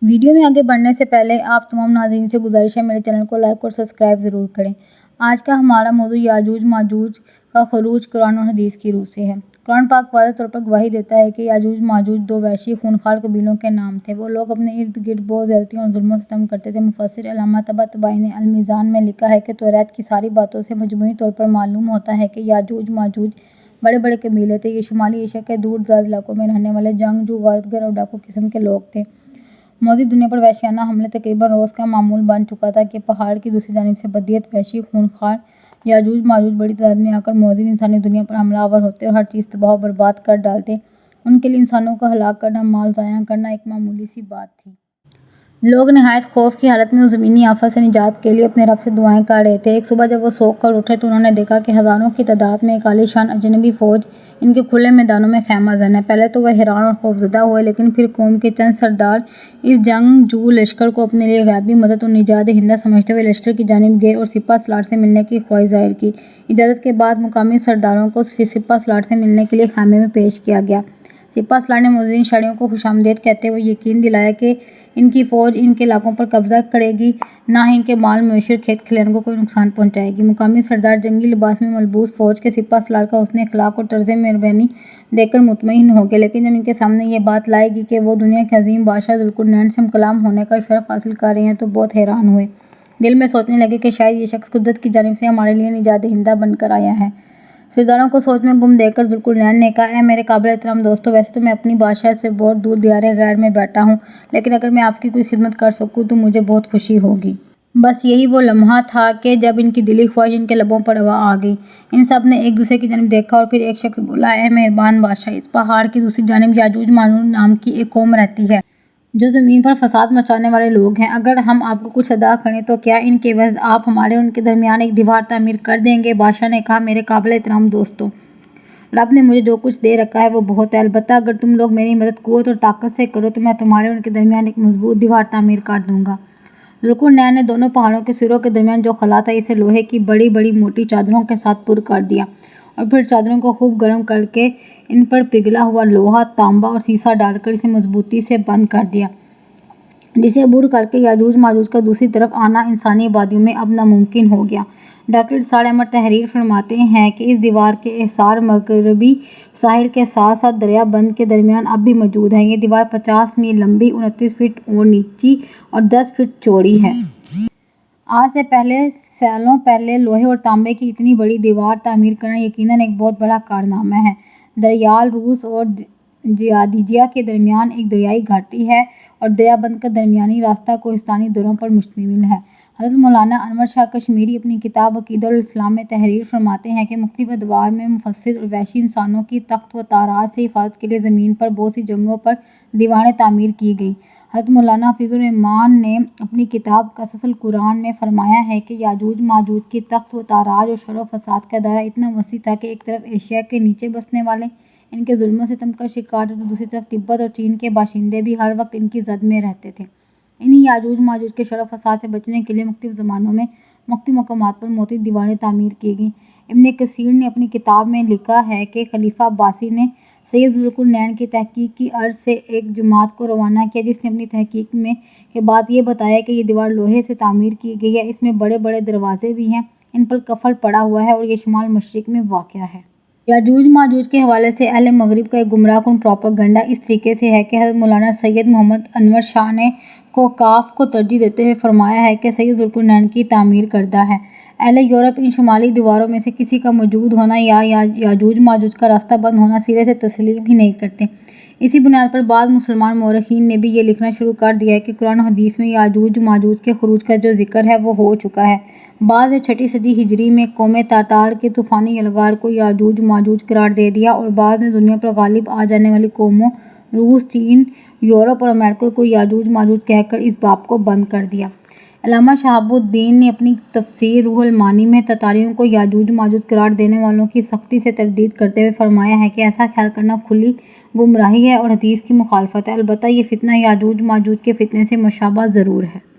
Video میں آگے بڑھنے سے پہلے آپ تمام ناظرین سے گزارش ہے میرے چینل کو لائک اور سبسکرائب ضرور کریں۔ آج کا ہمارا موضوع یاجوج ماجوج کا خروج قرآن اور حدیث کی روح سے ہے۔ قرآن پاک واضح طور پر گواہی دیتا ہے کہ یاجوج ماجوج دو وحشی خونخوار قبیلوں کے نام تھے۔ وہ لوگ اپنے ارد گرد بہت زیادتی اور ظلم و ستم کرتے تھے۔ مفسر علامہ طباطبائی نے المیزان میں لکھا ہے کہ توریت کی ساری باتوں سے مجموعی طور پر معلوم ہوتا ہے کہ یاجوج ماجوج بڑے بڑے قبیلے تھے۔ یہ شمالی ایشیا کے دور دراز علاقوں میں رہنے والے جنگجو، غارت گر اور ڈاکو قسم کے لوگ تھے۔ موجود دنیا پر وحشیانہ حملے تقریباً روز کا معمول بن چکا تھا کہ پہاڑ کی دوسری جانب سے بدیت وحشی خونخوار یاجوج ماجوج بڑی تعداد میں آ کر موذب انسانی دنیا پر حملہ آور ہوتے اور ہر چیز تباہ و برباد کر ڈالتے۔ ان کے لیے انسانوں کو ہلاک کرنا، مال ضائع کرنا ایک معمولی سی بات تھی۔ لوگ نہایت خوف کی حالت میں اس زمینی آفت سے نجات کے لیے اپنے رب سے دعائیں کر رہے تھے۔ ایک صبح جب وہ سو کر اٹھے تو انہوں نے دیکھا کہ ہزاروں کی تعداد میں ایک عالی شان اجنبی فوج ان کے کھلے میدانوں میں خیمہ زن ہے۔ پہلے تو وہ حیران اور خوفزدہ ہوئے، لیکن پھر قوم کے چند سردار اس جنگجو لشکر کو اپنے لیے غیبی مدد اور نجات دہندہ سمجھتے ہوئے لشکر کی جانب گئے اور سپہ سالار سے ملنے کی خواہش ظاہر کی۔ اجازت کے بعد مقامی سرداروں کو سپہ سالار سے ملنے کے لیے خیمے میں پیش کیا گیا۔ سپہ سالار نے موجودین شہریوں کو خوش آمدید کہتے ہوئے یقین دلایا کہ ان کی فوج ان کے علاقوں پر قبضہ کرے گی، نہ ہی ان کے مال مویشی اور کھیت کھلیان کو کوئی نقصان پہنچائے گی۔ مقامی سردار جنگی لباس میں ملبوس فوج کے سپہ سالار کا حسن اخلاق اور طرز مہربانی دیکھ کر مطمئن ہو گئے، لیکن جب ان کے سامنے یہ بات لائی گئی کہ وہ دنیا کے عظیم بادشاہ ذوالقرنین سے ہم کلام ہونے کا شرف حاصل کر رہے ہیں تو بہت حیران ہوئے۔ دل میں سوچنے لگے کہ شاید یہ شخص قدرت کی جانب سے ہمارے لیے نجات دہندہ بن کر آیا ہے۔ سرداروں کو سوچ میں گم دیکھ کر ذوالقرنین نے کہا، اے میرے قابل احترام دوستو، ویسے تو میں اپنی بادشاہ سے بہت دور دیار غیر میں بیٹھا ہوں، لیکن اگر میں آپ کی کوئی خدمت کر سکوں تو مجھے بہت خوشی ہوگی۔ بس یہی وہ لمحہ تھا کہ جب ان کی دلی خواہش ان کے لبوں پر آ گئی۔ ان سب نے ایک دوسرے کی جانب دیکھا اور پھر ایک شخص بولا، اے مہربان بادشاہ، اس پہاڑ کی دوسری جانب یاجوج ماجوج نام کی ایک قوم رہتی ہے جو زمین پر فساد مچانے والے لوگ ہیں۔ اگر ہم آپ کو کچھ ادا کریں تو کیا ان کے عوض آپ ہمارے اور ان کے درمیان ایک دیوار تعمیر کر دیں گے؟ بادشاہ نے کہا، میرے قابل احترام دوستو، رب نے مجھے جو کچھ دے رکھا ہے وہ بہت ہے، البتہ اگر تم لوگ میری مدد قوت اور طاقت سے کرو تو میں تمہارے اور ان کے درمیان ایک مضبوط دیوار تعمیر کر دوں گا۔ ذوالقرنین نے دونوں پہاڑوں کے سروں کے درمیان جو خلا تھا اسے لوہے کی بڑی بڑی موٹی چادروں کے ساتھ پر کر دیا اور پھر چادروں کو خوب گرم کر کے ان پر پگھلا ہوا لوہا، تانبا اور سیسہ ڈال کر اسے مضبوطی سے بند کر دیا، جسے عبور کر کے یاجوج ماجوج کا دوسری طرف آنا انسانی آبادیوں میں اب ناممکن ہو گیا۔ ڈاکٹر اسرار احمد تحریر فرماتے ہیں کہ اس دیوار کے احصار مغربی ساحل کے ساتھ ساتھ دریا بند کے درمیان اب بھی موجود ہیں۔ یہ دیوار 50 میل لمبی، 29 فٹ نیچی اور 10 فٹ چوڑی ہے۔ آج سے سالوں پہلے لوہے اور تانبے کی اتنی بڑی دیوار تعمیر کرنا یقیناً ایک بہت بڑا کارنامہ ہے۔ دریائے روس اور جیادیجیا کے درمیان ایک دریائی گھاٹی ہے اور دریا بند کا درمیانی راستہ کوہستانی دروں پر مشتمل ہے۔ حضرت مولانا انور شاہ کشمیری اپنی کتاب عقیدہ الاسلام میں تحریر فرماتے ہیں کہ مختلف ادوار میں مفسد اور وحشی انسانوں کی تخت و تاراج سے حفاظت کے لیے زمین پر بہت سی جگہوں پر دیواریں تعمیر کی گئیں۔ حضرت مولانا حفیظ الرحمان نے اپنی کتاب قصص القرآن میں فرمایا ہے کہ یاجوج ماجوج کی تخت و تاراج اور شر و فساد کا دائرہ اتنا وسیع تھا کہ ایک طرف ایشیا کے نیچے بسنے والے ان کے ظلم و ستم کا شکار تھے تو دوسری طرف تبت اور چین کے باشندے بھی ہر وقت ان کی زد میں رہتے تھے۔ انہی یاجوج ماجوج کے شر و فساد سے بچنے کے لیے مختلف زمانوں میں مختلف مقامات پر متعدد دیواریں تعمیر کی گئیں۔ ابن کثیر نے اپنی کتاب میں لکھا ہے کہ خلیفہ عباسی نے سید ذوالقرنین کی تحقیق کی عرض سے ایک جماعت کو روانہ کیا، جس نے اپنی تحقیق میں کے بعد یہ بتایا کہ یہ دیوار لوہے سے تعمیر کی گئی ہے، اس میں بڑے بڑے دروازے بھی ہیں، ان پر قفل پڑا ہوا ہے اور یہ شمال مشرق میں واقع ہے۔ یاجوج ماجوج کے حوالے سے اہل مغرب کا ایک گمراہ کن پروپیگنڈا اس طریقے سے ہے کہ حضرت مولانا سید محمد انور شاہ نے کاف کو ترجیح دیتے ہوئے فرمایا ہے کہ سید ذوالقرنین کی تعمیر کردہ ہے۔ اہل یورپ ان شمالی دیواروں میں سے کسی کا موجود ہونا یا یاجوج ماجوج کا راستہ بند ہونا سرے سے تسلیم ہی نہیں کرتے۔ اسی بنیاد پر بعض مسلمان مورخین نے بھی یہ لکھنا شروع کر دیا ہے کہ قرآن و حدیث میں یاجوج ماجوج کے خروج کا جو ذکر ہے وہ ہو چکا ہے۔ بعض نے 6 صدی ہجری میں قوم تاتار کے طوفانی یلغار کو یاجوج ماجوج قرار دے دیا اور بعض نے دنیا پر غالب آ جانے والی قوموں روس، چین، یورپ اور امریکہ کو یاجوج ماجوج کہہ کر اس باب کو بند کر دیا۔ علامہ شہاب الدین نے اپنی تفسیر روح المعانی میں تاتاریوں کو یاجوج ماجوج قرار دینے والوں کی سختی سے تردید کرتے ہوئے فرمایا ہے کہ ایسا خیال کرنا کھلی گمراہی ہے اور حدیث کی مخالفت ہے، البتہ یہ فتنہ یاجوج ماجوج کے فتنے سے مشابہ ضرور ہے۔